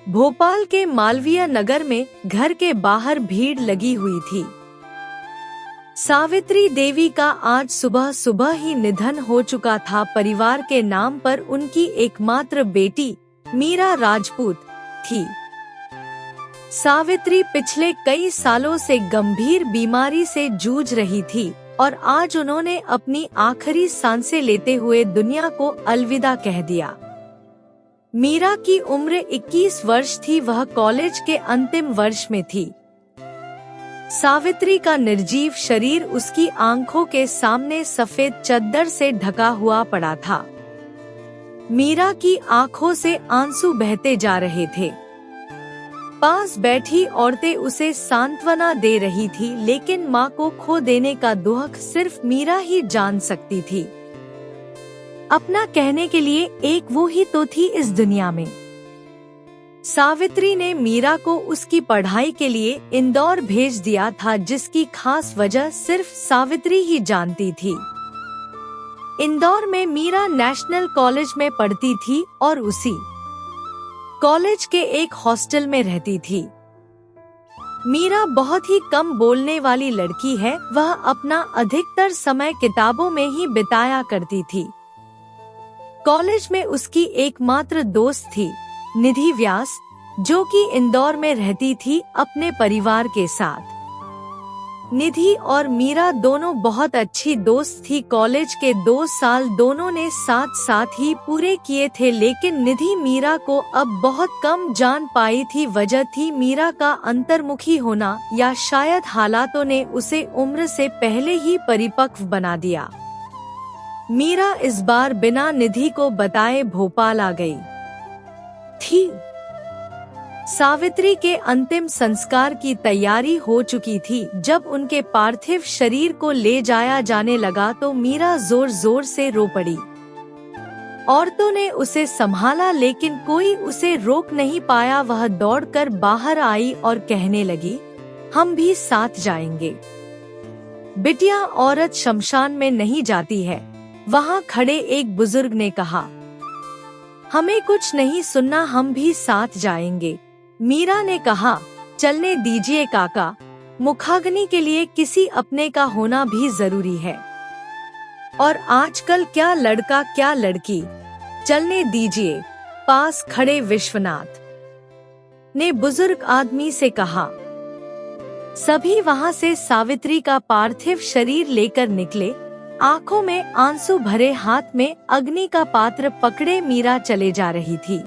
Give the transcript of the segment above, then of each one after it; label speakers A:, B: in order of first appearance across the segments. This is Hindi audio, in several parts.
A: भोपाल के मालवीय नगर में घर के बाहर भीड़ लगी हुई थी। सावित्री देवी का आज सुबह सुबह ही निधन हो चुका था। परिवार के नाम पर उनकी एकमात्र बेटी मीरा राजपूत थी। सावित्री पिछले कई सालों से गंभीर बीमारी से जूझ रही थी और आज उन्होंने अपनी आखिरी सांसें लेते हुए दुनिया को अलविदा कह दिया। मीरा की उम्र 21 वर्ष थी, वह कॉलेज के अंतिम वर्ष में थी। सावित्री का निर्जीव शरीर उसकी आंखों के सामने सफेद चद्दर से ढका हुआ पड़ा था। मीरा की आंखों से आंसू बहते जा रहे थे। पास बैठी औरतें उसे सांत्वना दे रही थी, लेकिन माँ को खो देने का दुख सिर्फ मीरा ही जान सकती थी। अपना कहने के लिए एक वो ही तो थी इस दुनिया में। सावित्री ने मीरा को उसकी पढ़ाई के लिए इंदौर भेज दिया था, जिसकी खास वजह सिर्फ सावित्री ही जानती थी। इंदौर में मीरा नेशनल कॉलेज में पढ़ती थी और उसी कॉलेज के एक हॉस्टल में रहती थी। मीरा बहुत ही कम बोलने वाली लड़की है। वह अपना अधिकतर समय किताबों में ही बिताया करती थी। कॉलेज में उसकी एकमात्र दोस्त थी निधि व्यास, जो कि इंदौर में रहती थी अपने परिवार के साथ। निधि और मीरा दोनों बहुत अच्छी दोस्त थी। कॉलेज के 2 साल दोनों ने साथ साथ ही पूरे किए थे, लेकिन निधि मीरा को अब बहुत कम जान पाई थी। वजह थी मीरा का अंतर्मुखी होना, या शायद हालातों ने उसे उम्र से पहले ही परिपक्व बना दिया। मीरा इस बार बिना निधि को बताए भोपाल आ गई थी। सावित्री के अंतिम संस्कार की तैयारी हो चुकी थी। जब उनके पार्थिव शरीर को ले जाया जाने लगा तो मीरा जोर जोर से रो पड़ी। औरतों ने उसे संभाला, लेकिन कोई उसे रोक नहीं पाया। वह दौड़कर बाहर आई और कहने लगी, हम भी साथ जाएंगे। बिटिया, औरत शमशान में नहीं जाती है, वहाँ खड़े एक बुजुर्ग ने कहा। हमें कुछ नहीं सुनना, हम भी साथ जाएंगे। मीरा ने कहा, चलने दीजिए काका, मुखाग्नि के लिए किसी अपने का होना भी जरूरी है। और आजकल क्या लड़का क्या लड़की, चलने दीजिए। पास खड़े विश्वनाथ ने बुजुर्ग आदमी से कहा। सभी वहाँ से सावित्री का पार्थिव शरीर लेकर निकले। आंखों में आंसू भरे, हाथ में अग्नि का पात्र पकड़े मीरा चले जा रही थी।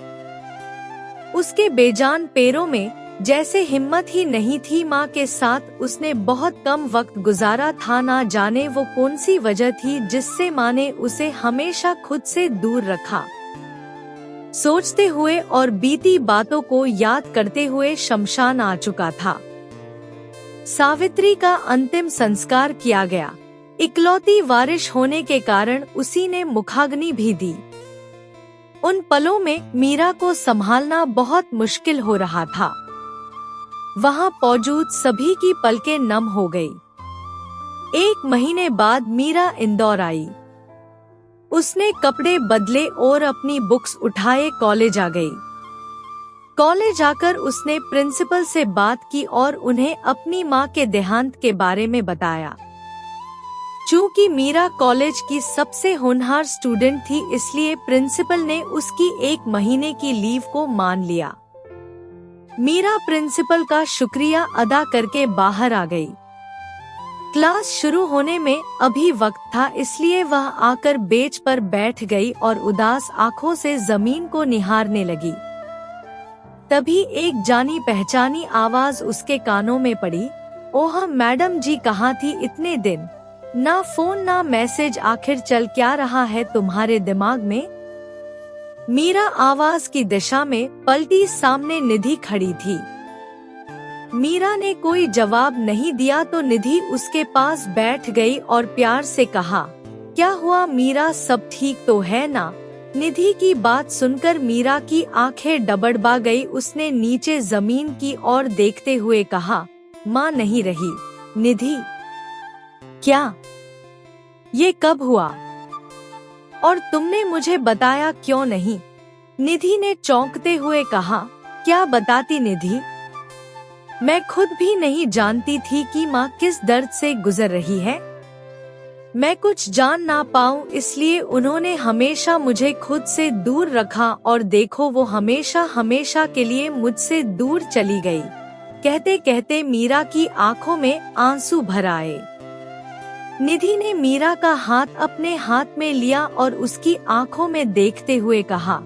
A: उसके बेजान पैरों में जैसे हिम्मत ही नहीं थी। माँ के साथ उसने बहुत कम वक्त गुजारा था। ना जाने वो कौन सी वजह थी जिससे माँ ने उसे हमेशा खुद से दूर रखा। सोचते हुए और बीती बातों को याद करते हुए शमशान आ चुका था। सावित्री का अंतिम संस्कार किया गया। इकलौती वारिश होने के कारण उसी ने मुखाग्नि भी दी। उन पलों में मीरा को संभालना बहुत मुश्किल हो रहा था। वहाँ मौजूद सभी की पलकें नम हो गई। 1 महीने बाद मीरा इंदौर आई। उसने कपड़े बदले और अपनी बुक्स उठाए कॉलेज आ गई। कॉलेज आकर उसने प्रिंसिपल से बात की और उन्हें अपनी माँ के देहांत के बारे में बताया। चूँकि मीरा कॉलेज की सबसे होनहार स्टूडेंट थी, इसलिए प्रिंसिपल ने उसकी 1 महीने की लीव को मान लिया। मीरा प्रिंसिपल का शुक्रिया अदा करके बाहर आ गई। क्लास शुरू होने में अभी वक्त था, इसलिए वह आकर बेंच पर बैठ गई और उदास आंखों से जमीन को निहारने लगी। तभी एक जानी पहचानी आवाज उसके कानों में पड़ी। ओह मैडम जी, कहाँ थी इतने दिन? ना फोन ना मैसेज, आखिर चल क्या रहा है तुम्हारे दिमाग में? मीरा आवाज की दिशा में पलटी। सामने निधि खड़ी थी। मीरा ने कोई जवाब नहीं दिया तो निधि उसके पास बैठ गई और प्यार से कहा, क्या हुआ मीरा, सब ठीक तो है ना? निधि की बात सुनकर मीरा की आंखें डबडबा गई। उसने नीचे जमीन की ओर देखते हुए कहा, माँ नहीं रही। निधि, क्या? ये कब हुआ? और तुमने मुझे बताया क्यों नहीं? निधि ने चौंकते हुए कहा, क्या बताती निधि। मैं खुद भी नहीं जानती थी कि माँ किस दर्द से गुजर रही है। मैं कुछ जान ना पाऊं इसलिए उन्होंने हमेशा मुझे खुद से दूर रखा और देखो वो हमेशा हमेशा के लिए मुझसे दूर चली गई। कहते कहते मीरा की आंखों में आंसू भर आए। निधि ने मीरा का हाथ अपने हाथ में लिया और उसकी आंखों में देखते हुए कहा,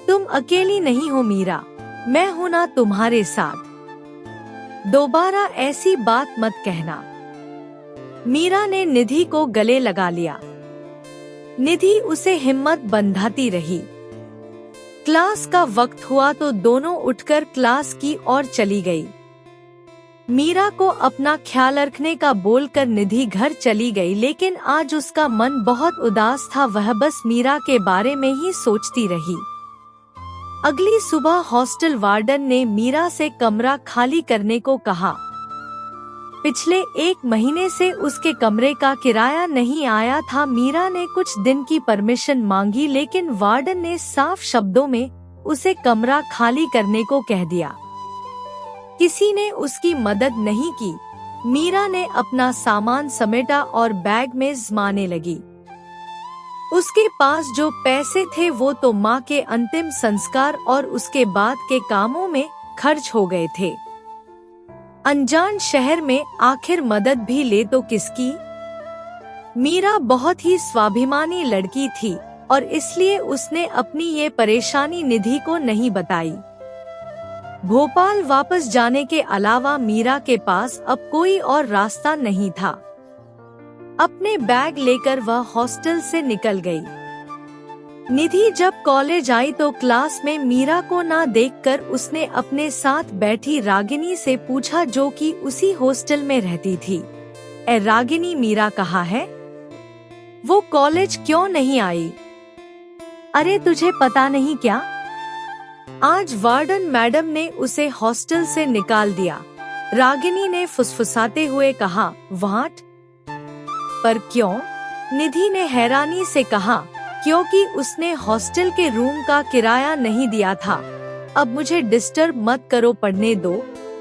A: तुम अकेली नहीं हो मीरा, मैं हूं ना तुम्हारे साथ। दोबारा ऐसी बात मत कहना। मीरा ने निधि को गले लगा लिया। निधि उसे हिम्मत बंधाती रही। क्लास का वक्त हुआ तो दोनों उठकर क्लास की ओर चली गई। मीरा को अपना ख्याल रखने का बोलकर निधि घर चली गई, लेकिन आज उसका मन बहुत उदास था। वह बस मीरा के बारे में ही सोचती रही। अगली सुबह हॉस्टल वार्डन ने मीरा से कमरा खाली करने को कहा। पिछले 1 महीने से उसके कमरे का किराया नहीं आया था। मीरा ने कुछ दिन की परमिशन मांगी, लेकिन वार्डन ने साफ शब्दों में उसे कमरा खाली करने को कह दिया। किसी ने उसकी मदद नहीं की। मीरा ने अपना सामान समेटा और बैग में जमाने लगी। उसके पास जो पैसे थे वो तो माँ के अंतिम संस्कार और उसके बाद के कामों में खर्च हो गए थे। अनजान शहर में आखिर मदद भी ले तो किसकी। मीरा बहुत ही स्वाभिमानी लड़की थी और इसलिए उसने अपनी ये परेशानी निधि को नहीं बताई। भोपाल वापस जाने के अलावा मीरा के पास अब कोई और रास्ता नहीं था। अपने बैग लेकर वह हॉस्टल से निकल गई। निधि जब कॉलेज आई तो क्लास में मीरा को ना देखकर उसने अपने साथ बैठी रागिनी से पूछा, जो कि उसी हॉस्टल में रहती थी। ए रागिनी, मीरा कहाँ है? वो कॉलेज क्यों नहीं आई? अरे तुझे पता नहीं क्या? आज वार्डन मैडम ने उसे हॉस्टल से निकाल दिया। रागिनी ने फुसफुसाते हुए कहा। व्हाट? पर क्यों? निधि ने हैरानी से कहा। क्योंकि उसने हॉस्टल के रूम का किराया नहीं दिया था। अब मुझे डिस्टर्ब मत करो, पढ़ने दो,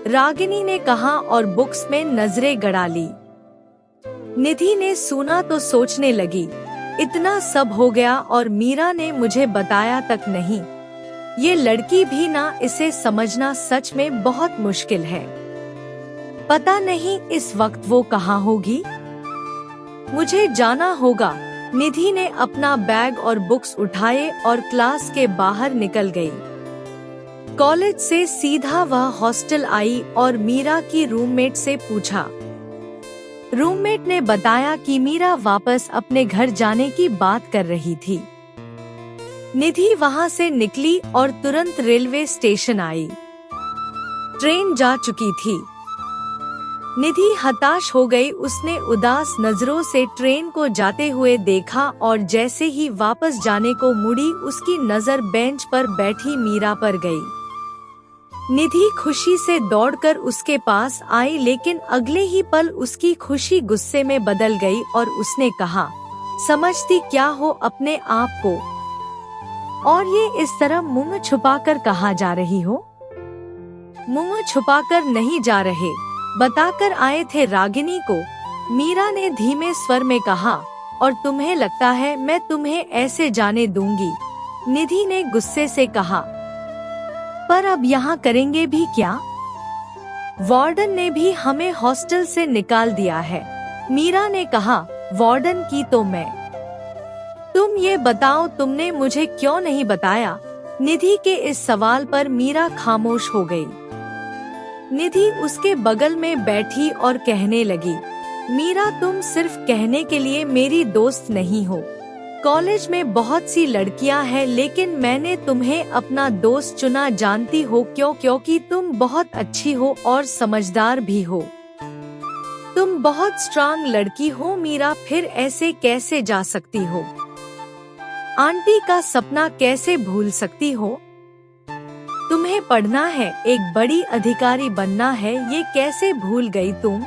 A: रागिनी ने कहा और बुक्स में नजरें गड़ा ली। निधि ने सुना तो सोचने लगी, इतना सब हो गया और मीरा ने मुझे बताया तक नहीं। ये लड़की भी ना, इसे समझना सच में बहुत मुश्किल है। पता नहीं इस वक्त वो कहाँ होगी। मुझे जाना होगा। निधि ने अपना बैग और बुक्स उठाए और क्लास के बाहर निकल गई। कॉलेज से सीधा वह हॉस्टल आई और मीरा की रूममेट से पूछा। रूममेट ने बताया कि मीरा वापस अपने घर जाने की बात कर रही थी। निधि वहां से निकली और तुरंत रेलवे स्टेशन आई। ट्रेन जा चुकी थी। निधि हताश हो गई। उसने उदास नजरों से ट्रेन को जाते हुए देखा और जैसे ही वापस जाने को मुड़ी, उसकी नजर बेंच पर बैठी मीरा पर गई। निधि खुशी से दौड़कर उसके पास आई, लेकिन अगले ही पल उसकी खुशी गुस्से में बदल गई और उसने कहा, समझती क्या हो अपने आप को? और ये इस तरह मुंह छुपाकर कहाँ जा रही हो? मुंह छुपाकर नहीं जा रहे, बताकर आए थे रागिनी को, मीरा ने धीमे स्वर में कहा। और तुम्हें लगता है मैं तुम्हें ऐसे जाने दूंगी? निधि ने गुस्से से कहा। पर अब यहाँ करेंगे भी क्या? वार्डन ने भी हमें हॉस्टल से निकाल दिया है, मीरा ने कहा। वार्डन की तो मैं। तुम ये बताओ, तुमने मुझे क्यों नहीं बताया? निधि के इस सवाल पर मीरा खामोश हो गई। निधि उसके बगल में बैठी और कहने लगी, मीरा तुम सिर्फ कहने के लिए मेरी दोस्त नहीं हो। कॉलेज में बहुत सी लड़कियां हैं, लेकिन मैंने तुम्हें अपना दोस्त चुना। जानती हो क्यों? क्योंकि तुम बहुत अच्छी हो और समझदार भी हो। तुम बहुत स्ट्रांग लड़की हो मीरा, फिर ऐसे कैसे जा सकती हो? आंटी का सपना कैसे भूल सकती हो? तुम्हें पढ़ना है, एक बड़ी अधिकारी बनना है, ये कैसे भूल गई तुम?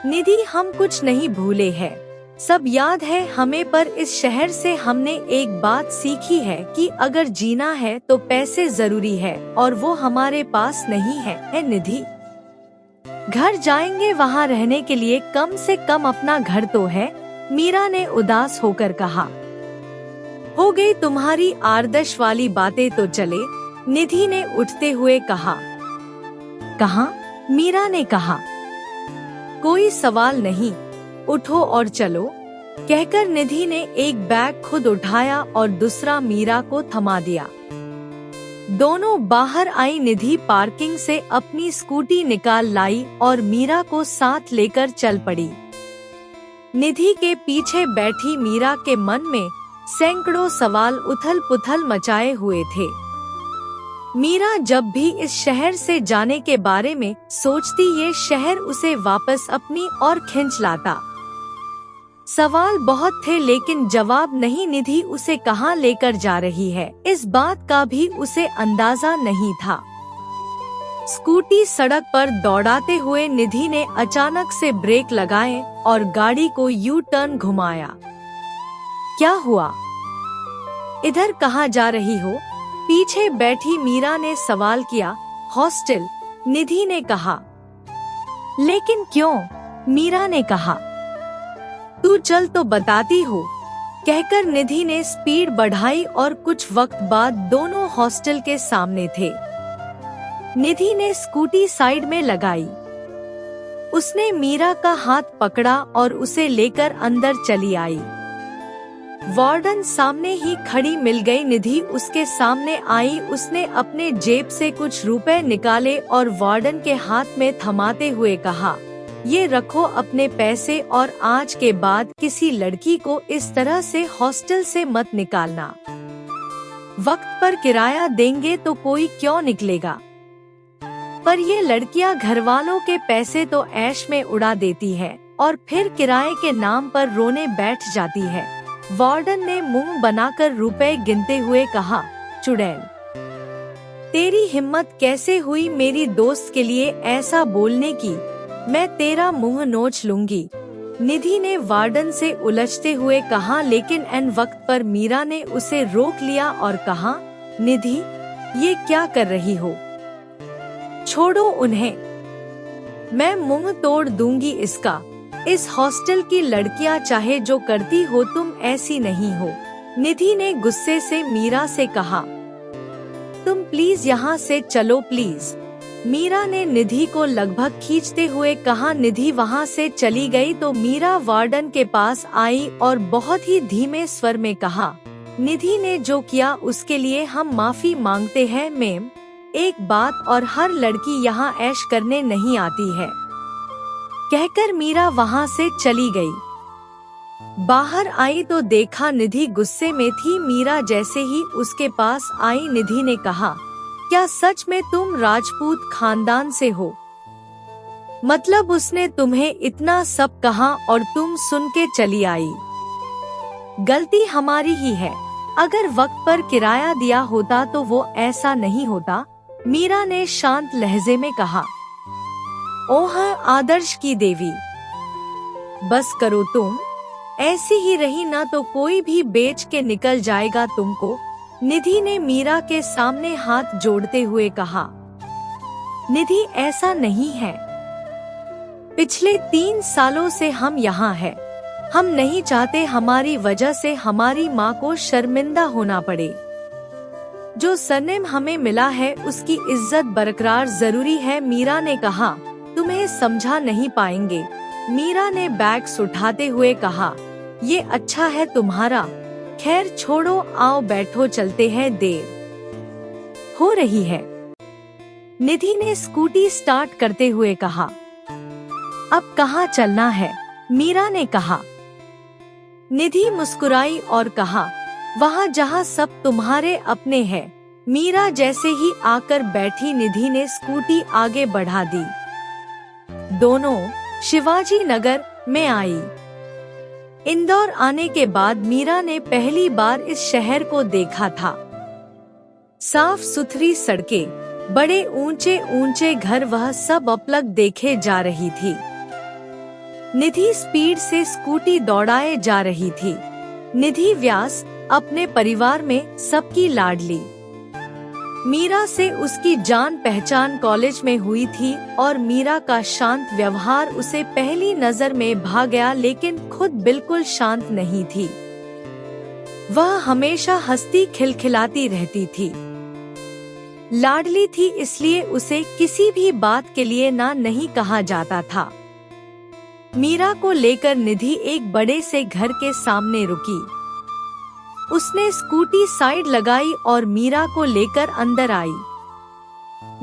A: निधि हम कुछ नहीं भूले हैं, सब याद है हमें, पर इस शहर से हमने एक बात सीखी है कि अगर जीना है तो पैसे जरूरी है, और वो हमारे पास नहीं है निधि। घर जाएंगे, वहाँ रहने के लिए कम से कम अपना घर तो है, मीरा ने उदास होकर कहा। हो गई तुम्हारी आदर्श वाली बातें, तो चले, निधि ने उठते हुए कहा। कहाँ? मीरा ने कहा। कोई सवाल नहीं, उठो और चलो, कहकर निधि ने एक बैग खुद उठाया और दूसरा मीरा को थमा दिया। दोनों बाहर आई। निधि पार्किंग से अपनी स्कूटी निकाल लाई और मीरा को साथ लेकर चल पड़ी। निधि के पीछे बैठी मीरा के मन में सैकड़ों सवाल उथल पुथल मचाए हुए थे। मीरा जब भी इस शहर से जाने के बारे में सोचती, ये शहर उसे वापस अपनी ओर खींच लाता। सवाल बहुत थे लेकिन जवाब नहीं। निधि उसे कहाँ लेकर जा रही है, इस बात का भी उसे अंदाजा नहीं था। स्कूटी सड़क पर दौड़ाते हुए निधि ने अचानक से ब्रेक लगाए और गाड़ी को यू टर्न घुमाया। क्या हुआ? इधर कहाँ जा रही हो? पीछे बैठी मीरा ने सवाल किया। हॉस्टल, निधि ने कहा। लेकिन क्यों? मीरा ने कहा। तू चल तो बताती हो, कहकर निधि ने स्पीड बढ़ाई और कुछ वक्त बाद दोनों हॉस्टल के सामने थे। निधि ने स्कूटी साइड में लगाई। उसने मीरा का हाथ पकड़ा और उसे लेकर अंदर चली आई। वार्डन सामने ही खड़ी मिल गई। निधि उसके सामने आई। उसने अपने जेब से कुछ रुपए निकाले और वार्डन के हाथ में थमाते हुए कहा, ये रखो अपने पैसे, और आज के बाद किसी लड़की को इस तरह से हॉस्टल से मत निकालना। वक्त पर किराया देंगे तो कोई क्यों निकलेगा, पर ये लड़कियां घर वालों के पैसे तो ऐश में उड़ा देती है और फिर किराए के नाम पर रोने बैठ जाती है। वार्डन ने मुंह बनाकर रुपए गिनते हुए कहा। चुड़ैल, तेरी हिम्मत कैसे हुई मेरी दोस्त के लिए ऐसा बोलने की? मैं तेरा मुंह नोच लूंगी, निधि ने वार्डन से उलझते हुए कहा। लेकिन एन वक्त पर मीरा ने उसे रोक लिया और कहा, निधि, ये क्या कर रही हो? छोड़ो उन्हें, मैं मुंह तोड़ दूंगी इसका। इस हॉस्टल की लड़कियां चाहे जो करती हो, तुम ऐसी नहीं हो, निधि ने गुस्से से मीरा से कहा। तुम प्लीज यहाँ से चलो प्लीज, मीरा ने निधि को लगभग खींचते हुए कहा। निधि वहाँ से चली गई तो मीरा वार्डन के पास आई और बहुत ही धीमे स्वर में कहा, निधि ने जो किया उसके लिए हम माफी मांगते हैं मैम। एक बात और, हर लड़की यहाँ ऐश करने नहीं आती है, कहकर मीरा वहाँ से चली गई। बाहर आई तो देखा निधि गुस्से में थी। मीरा जैसे ही उसके पास आई, निधि ने कहा, क्या सच में तुम राजपूत खानदान से हो? मतलब उसने तुम्हें इतना सब कहा और तुम सुन के चली आई? गलती हमारी ही है, अगर वक्त पर किराया दिया होता तो वो ऐसा नहीं होता, मीरा ने शांत लहजे में कहा। ओह आदर्श की देवी, बस करो तुम, ऐसी ही रही ना तो कोई भी बेच के निकल जाएगा तुमको, निधि ने मीरा के सामने हाथ जोड़ते हुए कहा। निधि, ऐसा नहीं है, पिछले 3 सालों से हम यहाँ हैं। हम नहीं चाहते हमारी वजह से हमारी माँ को शर्मिंदा होना पड़े। जो सरनेम हमें मिला है उसकी इज्जत बरकरार जरूरी है, मीरा ने कहा। तुम्हें समझा नहीं पाएंगे, मीरा ने बैग्स उठाते हुए कहा। ये अच्छा है तुम्हारा, खैर छोड़ो, आओ बैठो, चलते हैं, देर हो रही है, निधि ने स्कूटी स्टार्ट करते हुए कहा। अब कहाँ चलना है? मीरा ने कहा। निधि मुस्कुराई और कहा, वहाँ जहाँ सब तुम्हारे अपने हैं। मीरा जैसे ही आकर बैठी, निधि ने स्कूटी आगे बढ़ा दी। दोनों शिवाजी नगर में आई। इंदौर आने के बाद मीरा ने पहली बार इस शहर को देखा था। साफ सुथरी सड़कें, बड़े ऊंचे ऊंचे घर, वह सब अपलक देखे जा रही थी। निधि स्पीड से स्कूटी दौड़ाए जा रही थी। निधि व्यास अपने परिवार में सबकी लाडली। मीरा से उसकी जान पहचान कॉलेज में हुई थी और मीरा का शांत व्यवहार उसे पहली नजर में भा गया, लेकिन खुद बिल्कुल शांत नहीं थी। वह हमेशा हंसती खिलखिलाती रहती थी। लाडली थी, इसलिए उसे किसी भी बात के लिए ना नहीं कहा जाता था। मीरा को लेकर निधि एक बड़े से घर के सामने रुकी। उसने स्कूटी साइड लगाई और मीरा को लेकर अंदर आई।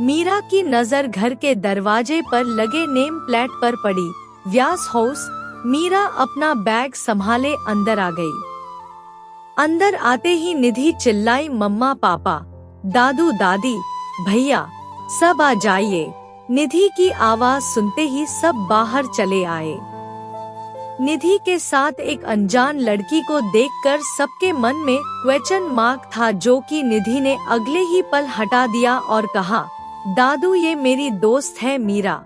A: मीरा की नजर घर के दरवाजे पर लगे नेम प्लेट पर पड़ी, व्यास हाउस। मीरा अपना बैग संभाले अंदर आ गई। अंदर आते ही निधि चिल्लाई, मम्मा पापा, दादू दादी, भैया, सब आ जाइए। निधि की आवाज सुनते ही सब बाहर चले आए। निधि के साथ एक अनजान लड़की को देखकर सबके मन में क्वेश्चन मार्क था, जो कि निधि ने अगले ही पल हटा दिया और कहा, दादू ये मेरी दोस्त है मीरा।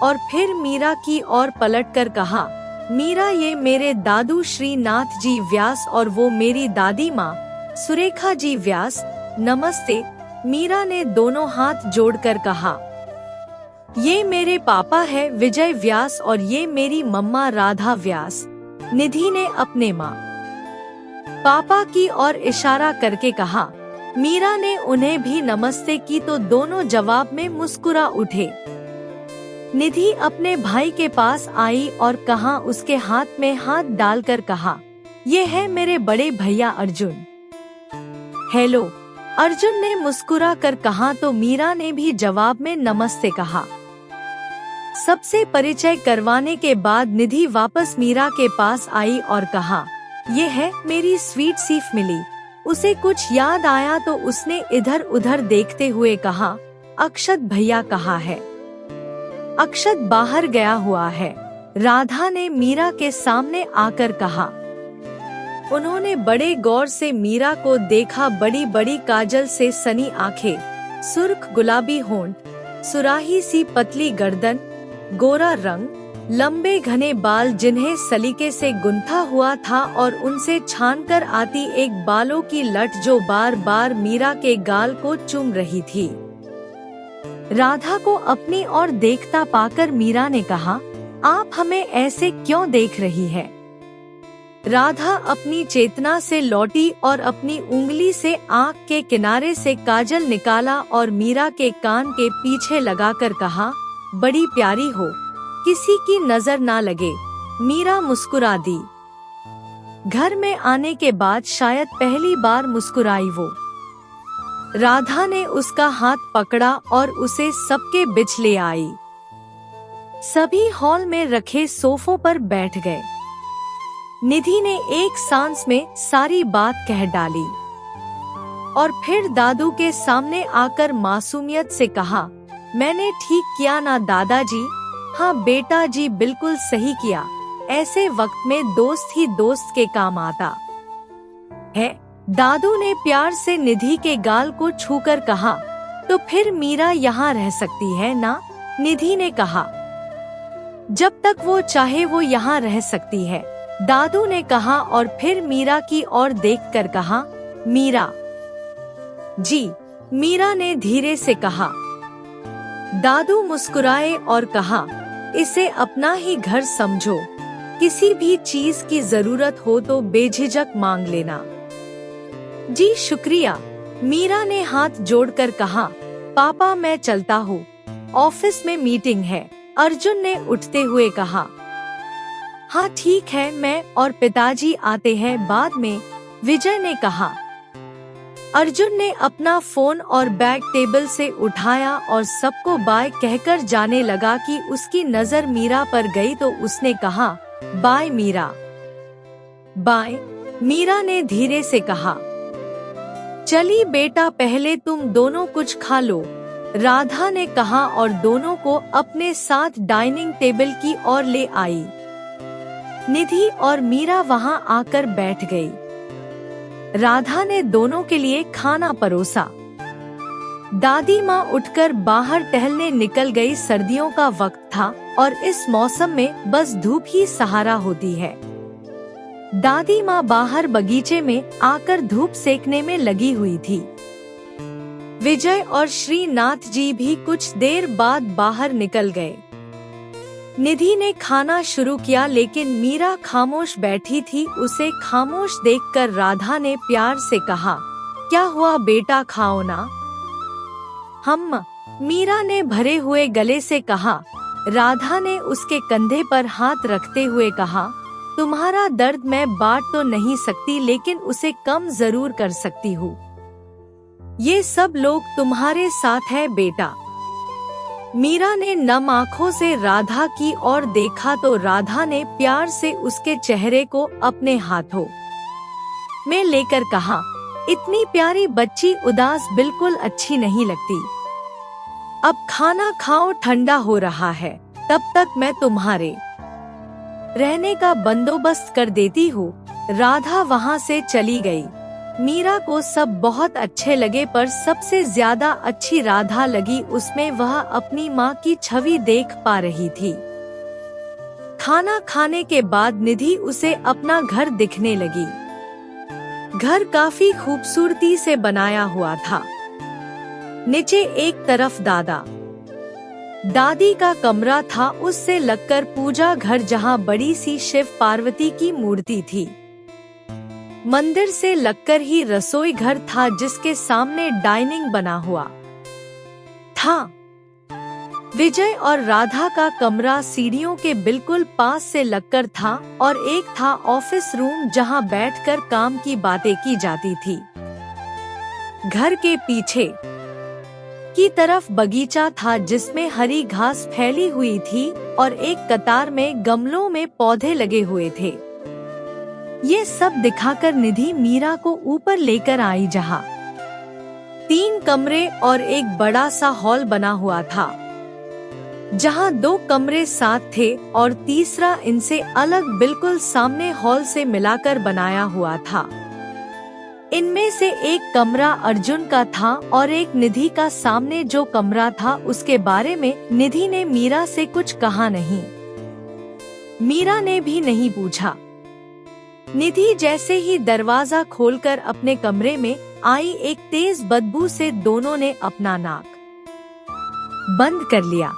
A: और फिर मीरा की ओर पलटकर कहा, मीरा ये मेरे दादू श्रीनाथ जी व्यास और वो मेरी दादी माँ सुरेखा जी व्यास, नमस्ते। मीरा ने दोनों हाथ जोड़कर कहा, ये मेरे पापा है विजय व्यास और ये मेरी मम्मा राधा व्यास। निधि ने अपने माँ पापा की ओर इशारा करके कहा। मीरा ने उन्हें भी नमस्ते की तो दोनों जवाब में मुस्कुरा उठे। निधि अपने भाई के पास आई और कहा, उसके हाथ में हाथ डालकर कहा, ये है मेरे बड़े भैया अर्जुन। हेलो, अर्जुन ने मुस्कुरा कर कहा तो मीरा ने भी जवाब में नमस्ते कहा। सबसे परिचय करवाने के बाद निधि वापस मीरा के पास आई और कहा, ये है मेरी स्वीट सी मिली। उसे कुछ याद आया तो उसने इधर उधर देखते हुए कहा, अक्षत भैया कहाँ है? अक्षत बाहर गया हुआ है, राधा ने मीरा के सामने आकर कहा। उन्होंने बड़े गौर से मीरा को देखा। बड़ी बड़ी काजल से सनी आंखें, सुर्ख गुलाबी होंठ, सुराही सी पतली गर्दन, गोरा रंग, लंबे घने बाल जिन्हें सलीके से गुंथा हुआ था और उनसे छानकर आती एक बालों की लट जो बार बार मीरा के गाल को चूम रही थी। राधा को अपनी ओर देखता पाकर मीरा ने कहा, आप हमें ऐसे क्यों देख रही है? राधा अपनी चेतना से लौटी और अपनी उंगली से आँख के किनारे से काजल निकाला और मीरा के कान के पीछे लगाकर कहा, बड़ी प्यारी हो, किसी की नजर ना लगे। मीरा मुस्कुरा दी। घर में आने के बाद शायद पहली बार मुस्कुराई वो। राधा ने उसका हाथ पकड़ा और उसे सबके बीच ले आई। सभी हॉल में रखे सोफों पर बैठ गए। निधि ने एक सांस में सारी बात कह डाली और फिर दादू के सामने आकर मासूमियत से कहा, मैंने ठीक किया ना दादाजी? हाँ बेटा जी, बिल्कुल सही किया। ऐसे वक्त में दोस्त ही दोस्त के काम आता है। दादू ने प्यार से निधि के गाल को छूकर कहा, तो फिर मीरा यहाँ रह सकती है ना? निधि ने कहा, जब तक वो चाहे वो यहाँ रह सकती है, दादू ने कहा और फिर मीरा की ओर देखकर कहा, मीरा जी। मीरा ने धीरे से कहा। दादू मुस्कुराए और कहा, इसे अपना ही घर समझो, किसी भी चीज की जरूरत हो तो बेझिझक मांग लेना। जी शुक्रिया, मीरा ने हाथ जोड़कर कहा। पापा मैं चलता हूँ, ऑफिस में मीटिंग है, अर्जुन ने उठते हुए कहा। हाँ ठीक है, मैं और पिताजी आते हैं बाद में, विजय ने कहा। अर्जुन ने अपना फोन और बैग टेबल से उठाया और सबको बाय कहकर जाने लगा कि उसकी नजर मीरा पर गई तो उसने कहा, बाय मीरा। बाय, मीरा ने धीरे से कहा। चली बेटा, पहले तुम दोनों कुछ खा लो, राधा ने कहा और दोनों को अपने साथ डाइनिंग टेबल की ओर ले आई। निधि और मीरा वहां आकर बैठ गई। राधा ने दोनों के लिए खाना परोसा। दादी माँ उठकर बाहर टहलने निकल गई। सर्दियों का वक्त था और इस मौसम में बस धूप ही सहारा होती है। दादी माँ बाहर बगीचे में आकर धूप सेकने में लगी हुई थी। विजय और श्रीनाथ जी भी कुछ देर बाद बाहर निकल गए। निधि ने खाना शुरू किया लेकिन मीरा खामोश बैठी थी। उसे खामोश देखकर राधा ने प्यार से कहा, क्या हुआ बेटा, खाओ ना। हम, मीरा ने भरे हुए गले से कहा। राधा ने उसके कंधे पर हाथ रखते हुए कहा, तुम्हारा दर्द मैं बांट तो नहीं सकती लेकिन उसे कम जरूर कर सकती हूँ। ये सब लोग तुम्हारे साथ है बेटा। मीरा ने नम आँखों से राधा की ओर देखा तो राधा ने प्यार से उसके चेहरे को अपने हाथों में लेकर कहा, इतनी प्यारी बच्ची उदास बिल्कुल अच्छी नहीं लगती। अब खाना खाओ, ठंडा हो रहा है, तब तक मैं तुम्हारे रहने का बंदोबस्त कर देती हूँ। राधा वहाँ से चली गई। मीरा को सब बहुत अच्छे लगे पर सबसे ज्यादा अच्छी राधा लगी। उसमें वह अपनी माँ की छवि देख पा रही थी। खाना खाने के बाद निधि उसे अपना घर दिखने लगी। घर काफी खूबसूरती से बनाया हुआ था। नीचे एक तरफ दादा दादी का कमरा था, उससे लगकर पूजा घर जहाँ बड़ी सी शिव पार्वती की मूर्ति थी। मंदिर से लगकर ही रसोई घर था जिसके सामने डाइनिंग बना हुआ था। विजय और राधा का कमरा सीढ़ियों के बिल्कुल पास से लगकर था और एक था ऑफिस रूम जहां बैठकर काम की बातें की जाती थी। घर के पीछे की तरफ बगीचा था जिसमें हरी घास फैली हुई थी और एक कतार में गमलों में पौधे लगे हुए थे। ये सब दिखाकर निधि मीरा को ऊपर लेकर आई जहाँ 3 कमरे और एक बड़ा सा हॉल बना हुआ था, जहाँ 2 कमरे साथ थे और तीसरा इनसे अलग बिल्कुल सामने हॉल से मिलाकर बनाया हुआ था। इनमें से एक कमरा अर्जुन का था और एक निधि का। सामने जो कमरा था उसके बारे में निधि ने मीरा से कुछ कहा नहीं। मीरा ने भी नहीं पूछा। निधि जैसे ही दरवाजा खोलकर अपने कमरे में आई, एक तेज बदबू से दोनों ने अपना नाक बंद कर लिया।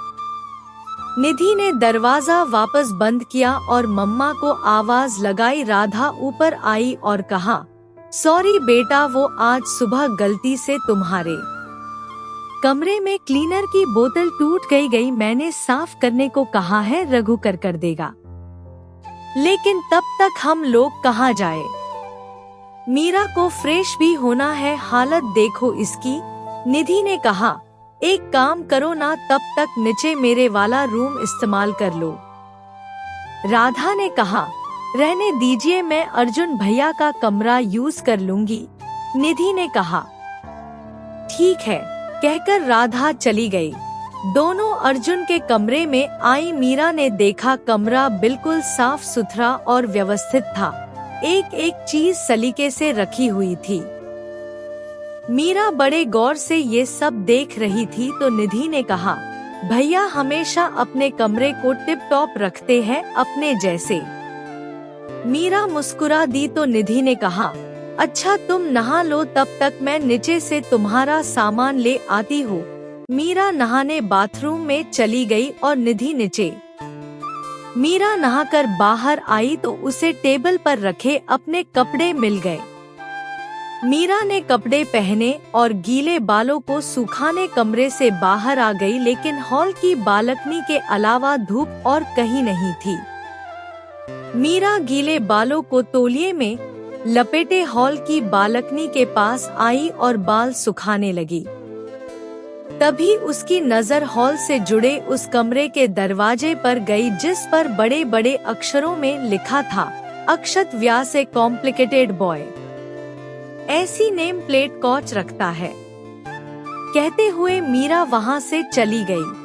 A: निधि ने दरवाजा वापस बंद किया और मम्मा को आवाज लगाई। राधा ऊपर आई और कहा, सॉरी बेटा, वो आज सुबह गलती से तुम्हारे कमरे में क्लीनर की बोतल टूट गई। मैंने साफ करने को कहा है, रघु कर देगा, लेकिन तब तक हम लोग कहाँ जाए? मीरा को फ्रेश भी होना है, हालत देखो इसकी। निधि ने कहा, एक काम करो ना, तब तक नीचे मेरे वाला रूम इस्तेमाल कर लो। राधा ने कहा, रहने दीजिए, मैं अर्जुन भैया का कमरा यूज कर लूंगी। निधि ने कहा, ठीक है, कहकर राधा चली गई। दोनों अर्जुन के कमरे में आई। मीरा ने देखा कमरा बिल्कुल साफ सुथरा और व्यवस्थित था। एक एक चीज सलीके से रखी हुई थी। मीरा बड़े गौर से ये सब देख रही थी तो निधि ने कहा, भैया हमेशा अपने कमरे को टिप टॉप रखते हैं, अपने जैसे। मीरा मुस्कुरा दी तो निधि ने कहा, अच्छा तुम नहा लो, तब तक मैं नीचे से तुम्हारा सामान ले आती हूँ। मीरा नहाने बाथरूम में चली गई और निधि नीचे। मीरा नहाकर बाहर आई तो उसे टेबल पर रखे अपने कपड़े मिल गए। मीरा ने कपड़े पहने और गीले बालों को सुखाने कमरे से बाहर आ गई, लेकिन हॉल की बालकनी के अलावा धूप और कहीं नहीं थी। मीरा गीले बालों को तौलिए में लपेटे हॉल की बालकनी के पास आई और बाल सुखाने लगी। तभी उसकी नजर हॉल से जुड़े उस कमरे के दरवाजे पर गई जिस पर बड़े बड़े अक्षरों में लिखा था, अक्षत व्यास ए कॉम्प्लिकेटेड बॉय। ऐसी नेम प्लेट कोच रखता है, कहते हुए मीरा वहाँ से चली गई।